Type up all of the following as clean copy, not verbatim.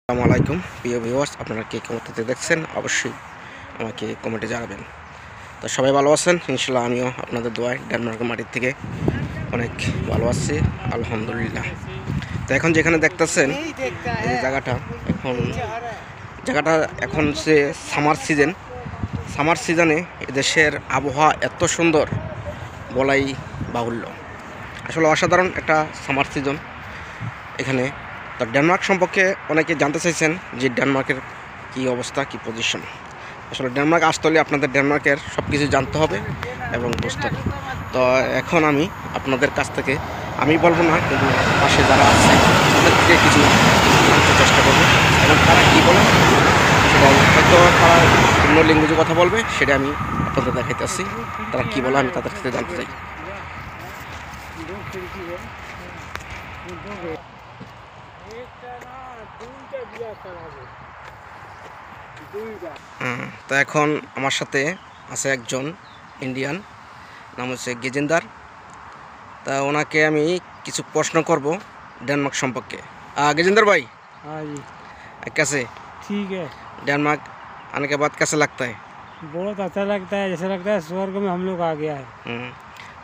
আসসালামু আলাইকুম প্রিয় ভিউয়ার্স, আপনারা কে কোথাতে দেখছেন অবশ্যই আমাকে কমেন্টে জানাবেন। তো সবাই ভালো আছেন ইনশাল্লাহ। আমিও আপনাদের দোয়ায় ডেনমার্কের মাটির থেকে অনেক ভালো আছি আলহামদুলিল্লাহ। তো এখন যেখানে দেখতেছেন এই জায়গাটা এখন সে সামার সিজনে এদেশের আবহাওয়া এত সুন্দর বলাই বাহুল্য। আসলে অসাধারণ একটা সামার সিজন এখানে। তো ডেনমার্ক সম্পর্কে অনেকে জানতে চাইছেন যে ডেনমার্কের কী অবস্থা, কী পজিশন। আসলে ডেনমার্ক আসতে হলে আপনাদের ডেনমার্কের সব কিছু জানতে হবে এবং বুঝতে হবে। তো এখন আমি আপনাদের কাছ থেকে আমি বলবো না, কিন্তু পাশে যারা আছে তাদের থেকে কিছু জানতে চেষ্টা করবো এবং তারা কী বলে সেটা হয়তো তারা অন্য ল্যাঙ্গুয়েজে কথা বলবে, সেটা আমি আপনাদের দেখাইতেছি। তারা কী বলে আমি তাদের থেকে জানতে চাই। তো এখন আমার সাথে আছে একজন ইন্ডিয়ান, নাম হচ্ছে গেজিন্দার। তা ওনাকে আমি কিছু প্রশ্ন করব डेनमार्क সম্পর্কে। गजेंद्र भाई, हाँ जी, कैसे? ठीक है। डेनमार्क आने के बाद कैसा लगता है? बहुत अच्छा लगता है, जैसा लगता है स्वर्ग में हम लोग आ गया है।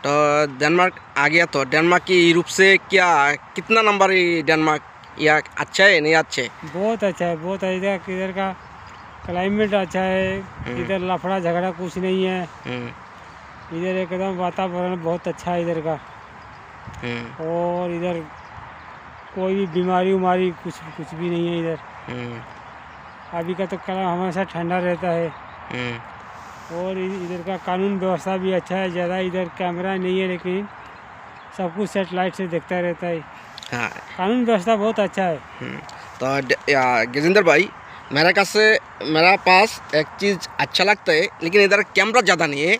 तो डेनमार्क आ गया तो डेनमार्क की यूरोप से क्या कितना नंबर डेनमार्क या अच्छा है नहीं अच्छा है? बहुत अच्छा है, बहुत अच्छा। इधर का क्लाइमेट अच्छा है, इधर लफड़ा झगड़ा कुछ नहीं है, इधर एकदम वातावरण बहुत अच्छा है इधर का। और इधर कोई भी बीमारी उमारी कुछ भी नहीं है इधर। अभी का तो कल हमेशा ठंडा रहता है। और इधर का कानून व्यवस्था भी अच्छा है, ज़्यादा इधर कैमरा नहीं है, लेकिन सब कुछ सेटेलाइट से देखता रहता है। हाँ, कानून व्यवस्था बहुत अच्छा है। तो गजेंद्र भाई, मेरा पास एक चीज़ अच्छा लगता है, लेकिन इधर कैमरा ज़्यादा नहीं है,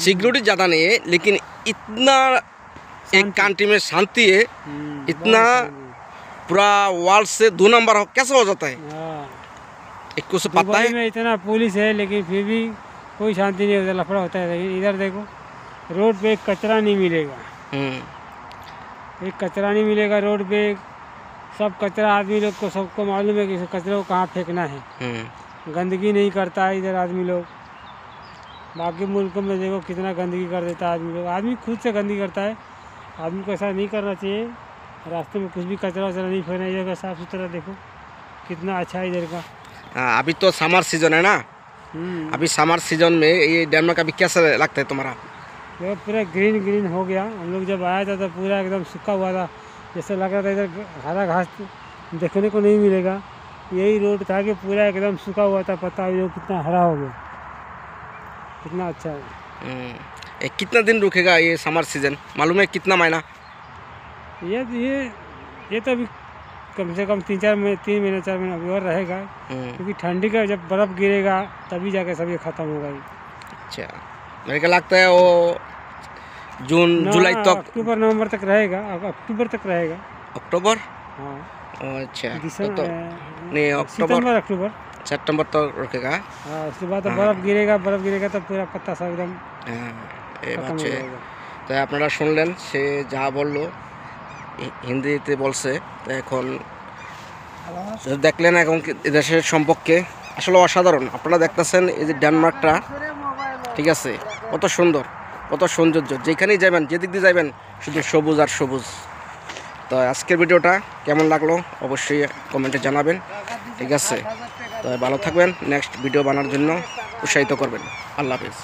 सिक्योरिटी ज़्यादा नहीं है, लेकिन इतना एक कंट्री में शांति है, इतना पूरा वर्ल्ड से 2 नंबर कैसे हो जाता है? एक कुछ पता है? में इतना पुलिस है, लेकिन फिर भी कोई शांति नहीं होता, लफड़ा होता है। लेकिन इधर देखो, रोड पे कचरा नहीं मिलेगा, एक कचरा नहीं मिलेगा रोड पे। सब कचरा आदमी लोग को सबको मालूम है कि कचरे को कहाँ फेंकना है। गंदगी नहीं करता है इधर आदमी लोग। बाकी मुल्कों में देखो कितना गंदगी कर देता है आदमी लोग, आदमी खुद से गंदगी करता है। आदमी को ऐसा नहीं करना चाहिए, रास्ते में कुछ भी कचरा वचरा नहीं फेंकना चाहिए, साफ़ सुथरा। देखो कितना अच्छा है इधर का। अभी तो समर सीजन है ना, अभी समर सीजन में ये डेनमार्क अभी कैसा लगता है तुम्हारा? देखो पूरा ग्रीन ग्रीन हो गया। हम लोग जब आया था तो पूरा एकदम सूखा हुआ था, जैसे लग रहा था इधर हरा घास देखने को नहीं मिलेगा। यही रोड था कि पूरा एकदम सूखा हुआ था, पता है कितना हरा हो गया, कितना अच्छा है। कितना दिन रुकेगा ये समर सीजन, मालूम है कितना महीना? ये तो अभी कम से कम 3 महीने 4 महीने अभी और रहेगा, क्योंकि ठंडी का जब बर्फ़ गिरेगा तभी जाके सब ये ख़त्म होगा। अच्छा, मेरे को लगता है वो जून जुलाई तक, अक्टूबर नवंबर तक रहेगा। अक्टूबर तक रहेगा। अक्टूबर? हाँ, अच्छा, दिसंबर तो नहीं, अक्टूबर सितंबर तक रुकेगा। हाँ, उसके बाद तो बर्फ़ गिरेगा तो पूरा पत्ता सब एकदम खत्म हो जाएगा। তো আপনারা শুনলেন সে যা বললো হিন্দিতে বলছে। তো এখন দেখলেন এখন দেশের সম্পর্কে আসলে অসাধারণ। আপনারা দেখতেছেন এই যে ডেনমার্কটা, ঠিক আছে, কত সুন্দর, কত সৌন্দর্য। যেখানেই যাবেন, যেদিক দিয়ে যাবেন শুধু সবুজ আর সবুজ। তো আজকের ভিডিওটা কেমন লাগলো অবশ্যই কমেন্টে জানাবেন, ঠিক আছে? তো ভালো থাকবেন, নেক্সট ভিডিও বানানোর জন্য উৎসাহিত করবেন। আল্লাহ হাফেজ।